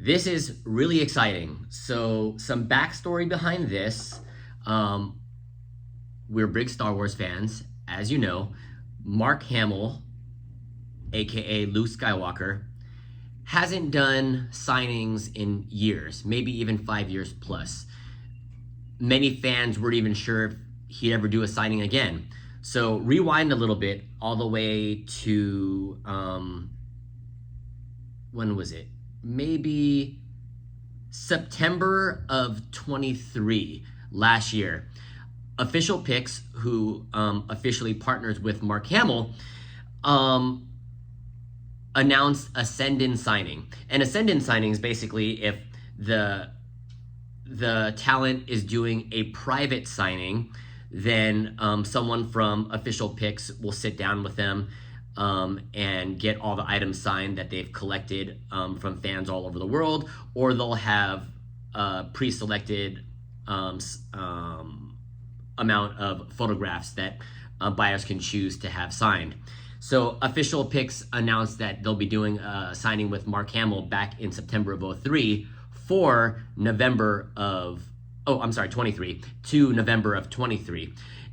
This is really exciting. So some backstory behind this. We're big Star Wars fans, as you know. Mark Hamill, aka Luke Skywalker, hasn't done signings in years, maybe even 5 years plus. Many fans weren't even sure if he'd ever do a signing again. So rewind a little bit, all the way to, when was it? Maybe September of 23 last year. Official Pics, who officially partners with Mark Hamill, announced a send-in signing. And a send-in signing is basically if the talent is doing a private signing, then someone from Official Pics will sit down with them and get all the items signed that they've collected from fans all over the world, or they'll have a pre-selected amount of photographs that buyers can choose to have signed. So Official Pics announced that they'll be doing a signing with Mark Hamill back in September of 03 for November of, 23 to November of 23.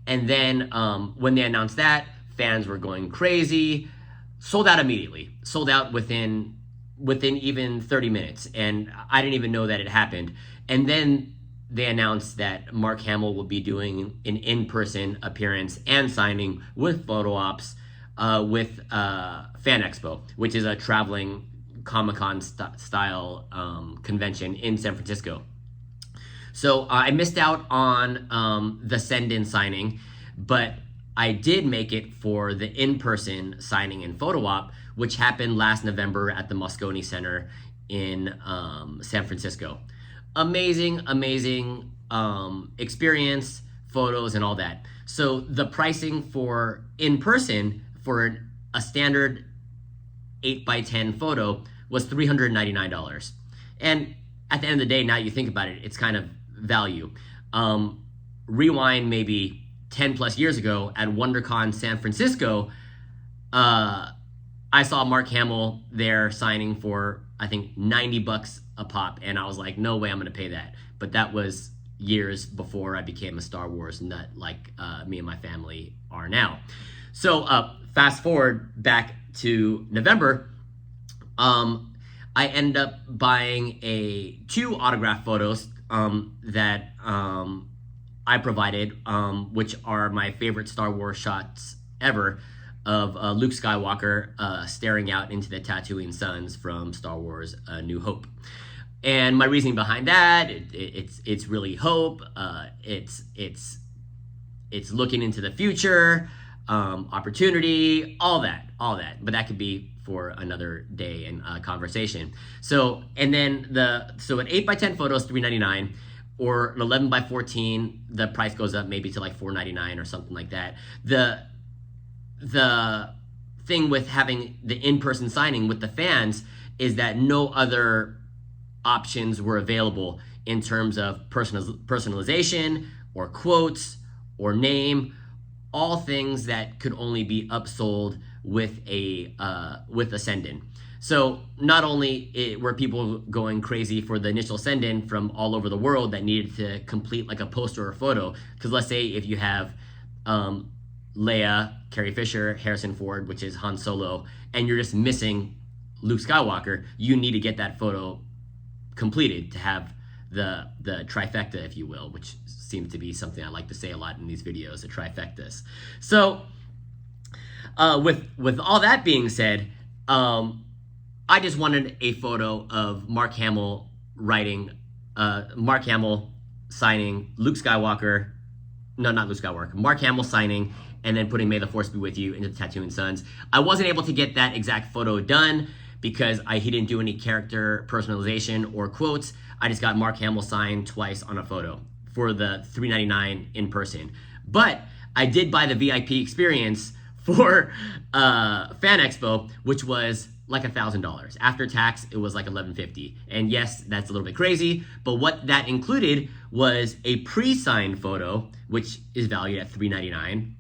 And then when they announced that, fans were going crazy. Sold out immediately. Sold out within even 30 minutes. And I didn't even know that it happened. And then they announced that Mark Hamill will be doing an in-person appearance and signing with photo ops with Fan Expo, which is a traveling Comic-Con style convention in San Francisco. So I missed out on the send-in signing, but I did make it for the in-person signing and photo op, which happened last November at the Moscone Center in San Francisco. Amazing experience, photos and all that. So the pricing for in-person for a standard 8x10 photo was $399. And at the end of the day, now you think about it, it's kind of value. Rewind maybe 10 plus years ago at WonderCon San Francisco, I saw Mark Hamill there signing for, I think, $90 a pop. And I was like, no way I'm gonna pay that. But that was years before I became a Star Wars nut like me and my family are now. So fast forward back to November, I ended up buying two autograph photos that I provided, which are my favorite Star Wars shots ever, of Luke Skywalker staring out into the Tatooine suns from Star Wars A New Hope. And my reasoning behind that, it's really hope, it's looking into the future, opportunity, all that. But that could be for another day and conversation. So, and then an 8x10 photo is $399, or an 11x14, the price goes up maybe to like $499 or something like that. The thing with having the in-person signing with the fans is that no other options were available in terms of personalization or quotes or name, all things that could only be upsold with a send-in. So not only were people going crazy for the initial send-in from all over the world that needed to complete like a poster or photo, because let's say if you have Leia, Carrie Fisher, Harrison Ford, which is Han Solo, and you're just missing Luke Skywalker, you need to get that photo completed to have the trifecta, if you will, which seems to be something I like to say a lot in these videos, the trifectas. So with all that being said, I just wanted a photo of Mark Hamill signing Luke Skywalker, no, not Luke Skywalker, Mark Hamill signing, and then putting "May the Force be with you" into the Tatooine Suns. I wasn't able to get that exact photo done because he didn't do any character personalization or quotes. I just got Mark Hamill signed twice on a photo for the $399 in person. But I did buy the VIP experience for Fan Expo, which was like $1,000. After tax, it was like $1,150. And yes, that's a little bit crazy, but what that included was a pre-signed photo, which is valued at $399,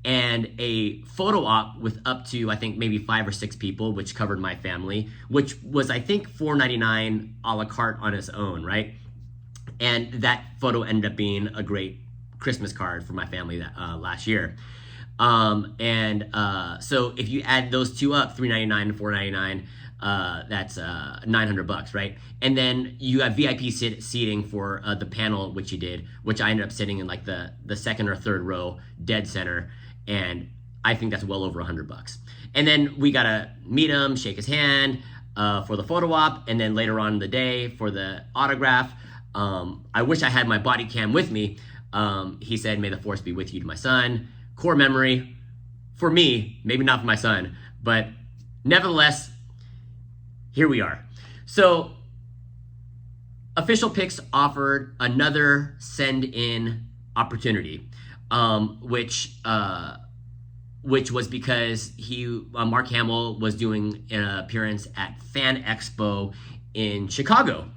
and a photo op with up to, I think, maybe 5 or 6 people, which covered my family, which was, I think, $4.99 a la carte on its own, right? And that photo ended up being a great Christmas card for my family that last year. So if you add those two up, $3.99 and $4.99, that's $900, right? And then you have VIP seating for the panel, which you did, which I ended up sitting in like the second or third row, dead center, and I think that's well over $100. And then we gotta meet him, shake his hand for the photo op, and then later on in the day for the autograph. I wish I had my body cam with me. He said, "May the force be with you," to my son. Core memory for me, maybe not for my son, but nevertheless, here we are. So Official Pics offered another send-in opportunity, which was because Mark Hamill was doing an appearance at Fan Expo in Chicago,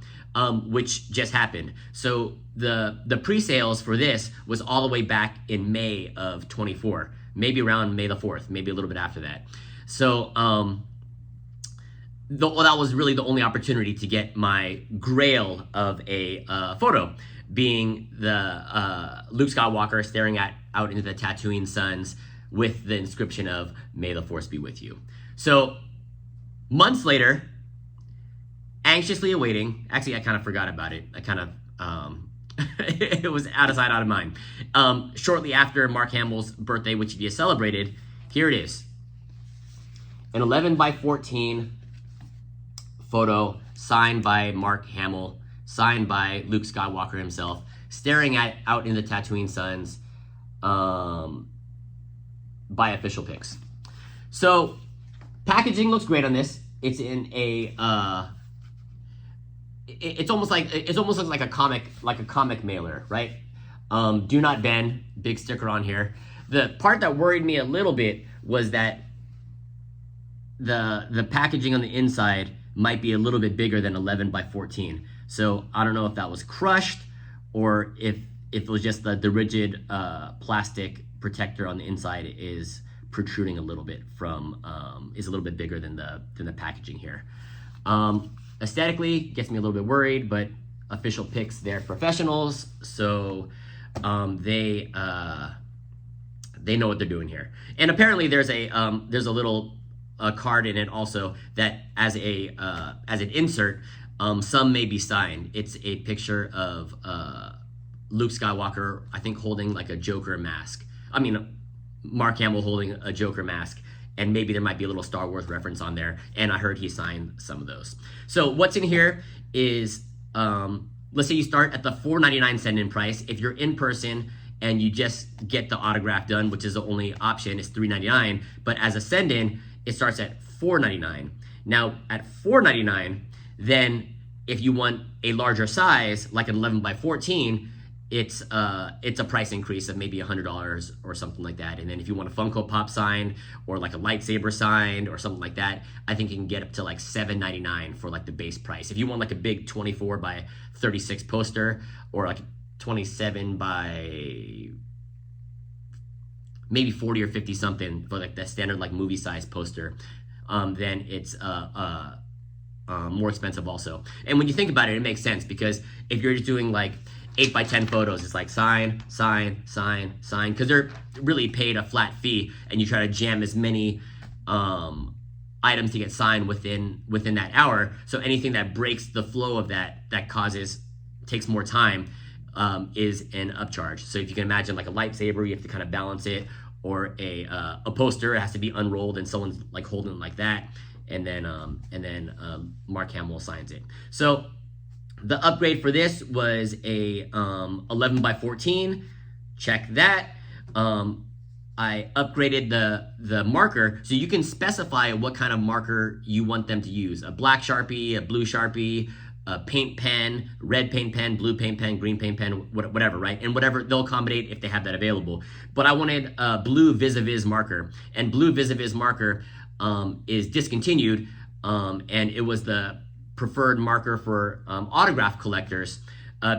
which just happened. So the pre-sales for this was all the way back in May of 24, maybe around May the 4th, maybe a little bit after that. So that was really the only opportunity to get my grail of a photo, being the Luke Skywalker staring out into the Tatooine suns with the inscription of "May the Force be with you." So months later, anxiously awaiting, actually I kind of forgot about it. I kind of, it was out of sight, out of mind. Shortly after Mark Hamill's birthday, which he celebrated, here it is. An 11x14 photo signed by Mark Hamill, signed by Luke Skywalker himself, staring out in the Tatooine suns, by Official Pics. So packaging looks great on this. It's in a it's almost looks like a comic mailer, right? Do not bend, big sticker on here. The part that worried me a little bit was that the packaging on the inside might be a little bit bigger than 11x14. So I don't know if that was crushed or if it was just the rigid plastic protector on the inside is protruding a little bit from, is a little bit bigger than the packaging here. Aesthetically, gets me a little bit worried, but Official Pics, they're professionals, so they know what they're doing here. And apparently there's a little card in it also that as an insert, some may be signed. It's a picture of Luke Skywalker, I think, holding like a Joker mask. I mean, Mark Hamill holding a Joker mask, and maybe there might be a little Star Wars reference on there, and I heard he signed some of those. So what's in here is, let's say you start at the $4.99 send-in price. If you're in person and you just get the autograph done, which is the only option, is $3.99, but as a send-in, it starts at $4.99. Now, at $4.99, then if you want a larger size, like an 11x14, it's a price increase of maybe $100 or something like that. And then if you want a Funko Pop signed or like a lightsaber signed or something like that, I think you can get up to like $7.99 for like the base price. If you want like a big 24x36 poster or like 27 by maybe 40 or 50 something for like that standard like movie size poster, then it's more expensive also. And when you think about it, it makes sense, because if you're just doing like 8x10 photos, it's like sign, because they're really paid a flat fee, and you try to jam as many items to get signed within that hour. So anything that breaks the flow of that takes more time, is an upcharge. So if you can imagine like a lightsaber, you have to kind of balance it, or a poster, it has to be unrolled and someone's like holding it like that, and then Mark Hamill signs it. So the upgrade for this was a 11x14. Check that. I upgraded the marker, so you can specify what kind of marker you want them to use: a black Sharpie, a blue Sharpie, a paint pen, red paint pen, blue paint pen, green paint pen, whatever, right? And whatever they'll accommodate if they have that available. But I wanted a blue vis-a-vis marker, and blue vis-a-vis marker is discontinued, and it was the preferred marker for autograph collectors,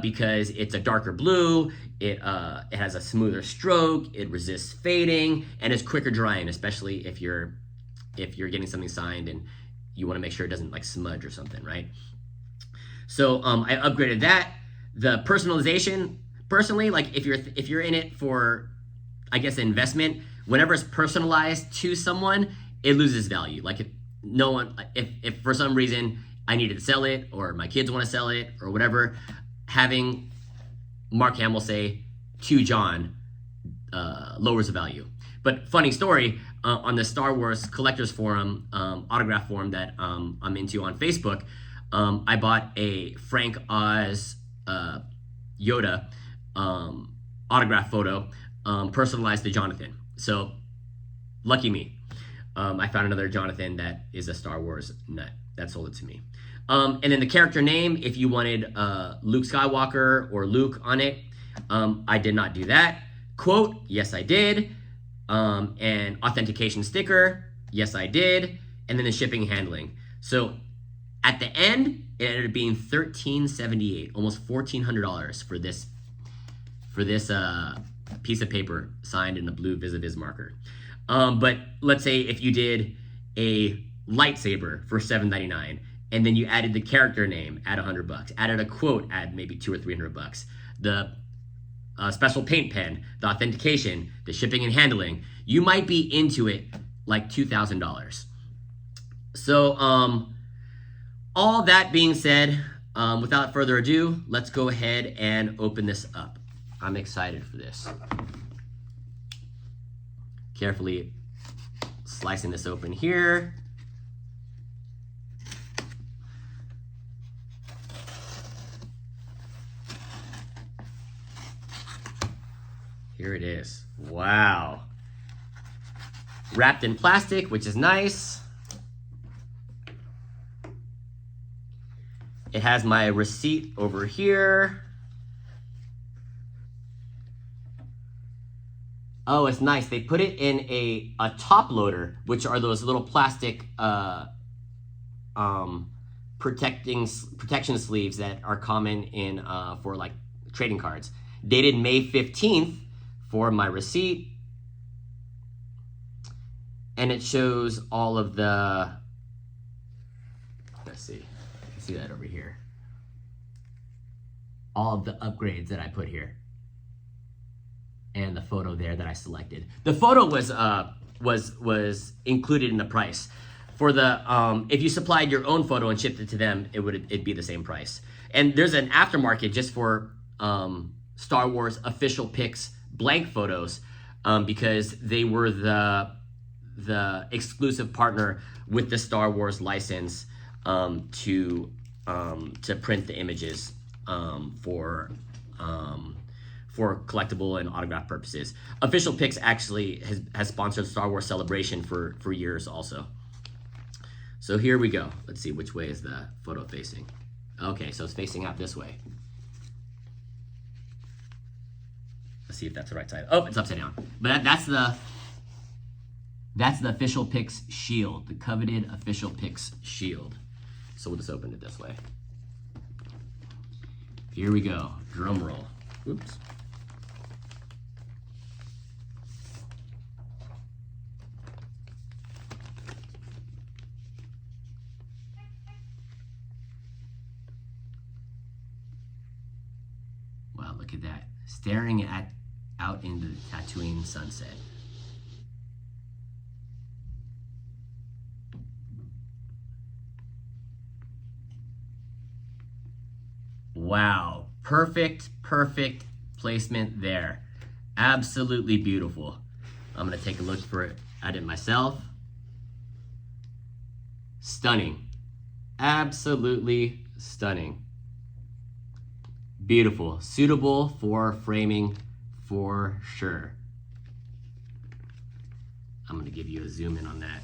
because it's a darker blue, it has a smoother stroke, it resists fading, and it's quicker drying, especially if you're getting something signed and you want to make sure it doesn't like smudge or something, right? So I upgraded that. The personalization, personally, like if you're in it for, I guess, investment, whenever it's personalized to someone, it loses value. Like if for some reason I needed to sell it, or my kids want to sell it, or whatever, having Mark Hamill say to John lowers the value. But funny story, on the Star Wars Collectors Forum, autograph forum that I'm into on Facebook, I bought a Frank Oz Yoda autograph photo, personalized to Jonathan. So lucky me. I found another Jonathan that is a Star Wars nut that sold it to me. And then the character name, if you wanted Luke Skywalker or Luke on it, I did not do that. Quote, yes I did. And authentication sticker, yes I did. And then the shipping and handling. So at the end, it ended up being $1,378, almost $1,400 for this piece of paper signed in the blue Vis-a-Vis marker. But let's say if you did a lightsaber for $7.99, and then you added the character name, add $100, added a quote, add maybe $200 or $300, the special paint pen, the authentication, the shipping and handling, you might be into it like $2,000. So all that being said, without further ado, let's go ahead and open this up. I'm excited for this. Carefully slicing this open here. Here it is. Wow. Wrapped in plastic, which is nice. It has my receipt over here. Oh, it's nice. They put it in a top loader, which are those little plastic protection sleeves that are common in for like trading cards. Dated May 15th for my receipt. And it shows all of the, let's see, you can see that over here. All of the upgrades that I put here. And the photo there that I selected. The photo was included in the price. For the if you supplied your own photo and shipped it to them, it'd be the same price. And there's an aftermarket just for Star Wars official picks blank photos, because they were the exclusive partner with the Star Wars license to print the images for collectible and autograph purposes. Official Picks actually has sponsored Star Wars Celebration for years also. So here we go. Let's see, which way is the photo facing? Okay, so it's facing out this way. Let's see if that's the right side. Oh, it's upside down. But that's the Official Picks shield, the coveted Official Picks shield. So we'll just open it this way. Here we go. Drum roll. Oops. Wow, look at that. Staring out into the Tatooine sunset. Wow, perfect placement there. Absolutely beautiful. I'm gonna take a look at it myself. Stunning. Absolutely stunning. Beautiful. Suitable for framing for sure. I'm gonna give you a zoom in on that.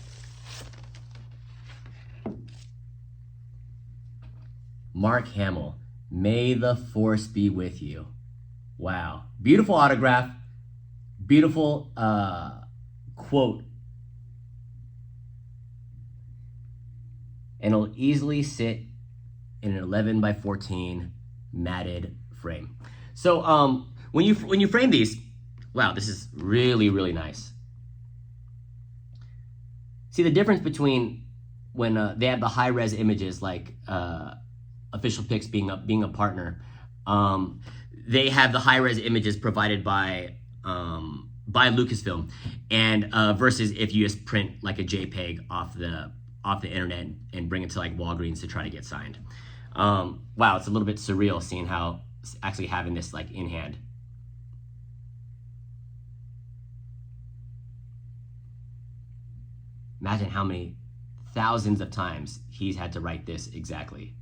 Mark Hamill, may the force be with you. Wow. Beautiful autograph. Beautiful quote. And it'll easily sit in an 11 by 14 matted frame. So when you frame these, wow, this is really, really nice. See the difference between when they have the high-res images, like Official Pics being a partner. They have the high-res images provided by Lucasfilm, and versus if you just print like a JPEG off the internet and bring it to like Walgreens to try to get signed. Wow, it's a little bit surreal seeing how actually having this like in hand. Imagine how many thousands of times he's had to write this exactly.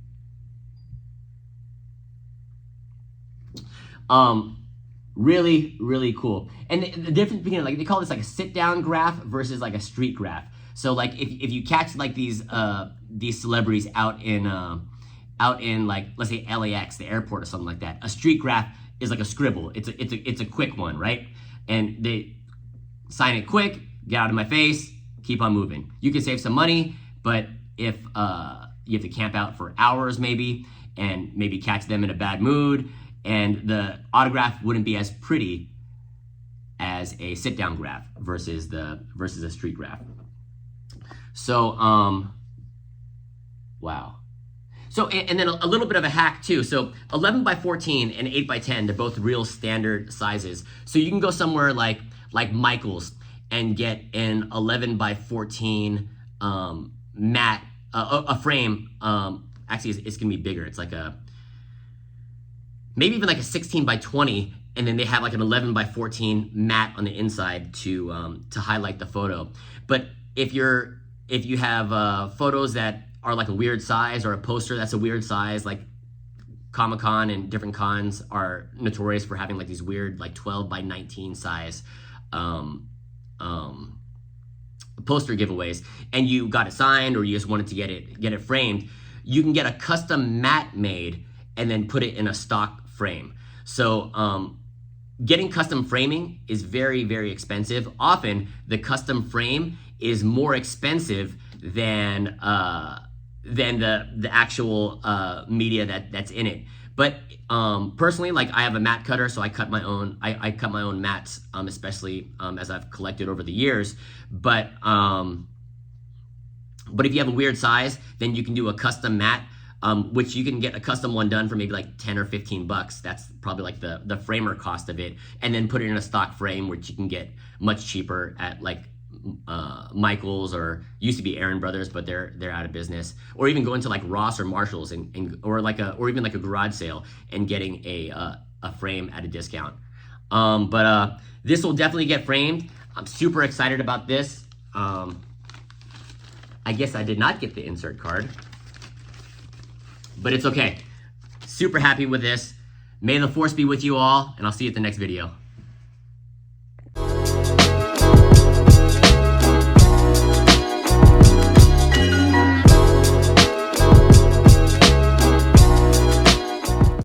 Really, really cool. And the difference between, like, they call this like a sit-down graph versus like a street graph. So like if you catch like these celebrities out in like, let's say LAX, the airport or something like that, a street graph is like a scribble. It's a quick one, right? And they sign it quick, get out of my face, keep on moving. You can save some money, but if you have to camp out for hours maybe, and maybe catch them in a bad mood, and the autograph wouldn't be as pretty as a sit-down graph versus a street graph. So wow. So and then a little bit of a hack too. So 11 by 14 and 8 by 10, they're both real standard sizes. So you can go somewhere like Michael's and get an 11 by 14 matte, a frame. Actually, it's gonna be bigger. It's like maybe even like a 16 by 20, and then they have like an 11 by 14 matte on the inside to highlight the photo. But if you have photos that are like a weird size, or a poster that's a weird size, like Comic-Con and different cons are notorious for having like these weird like 12 by 19 size poster giveaways, and you got it signed or you just wanted to get it framed, you can get a custom matte made and then put it in a stock frame. So getting custom framing is very, very expensive. Often the custom frame is more expensive than the actual media that's in it. But personally, like, I have a matte cutter, so I cut my own. I cut my own mattes, especially as I've collected over the years. But if you have a weird size, then you can do a custom matte, which you can get a custom one done for maybe like 10 or 15 bucks. That's probably like the framer cost of it, and then put it in a stock frame, which you can get much cheaper at like Michael's, or used to be Aaron Brothers, but they're out of business. Or even going to like Ross or Marshall's or even like a garage sale and getting a frame at a discount. But this will definitely get framed. I'm super excited about this. I guess I did not get the insert card, but it's okay. Super happy with this. May the force be with you all, and I'll see you at the next video.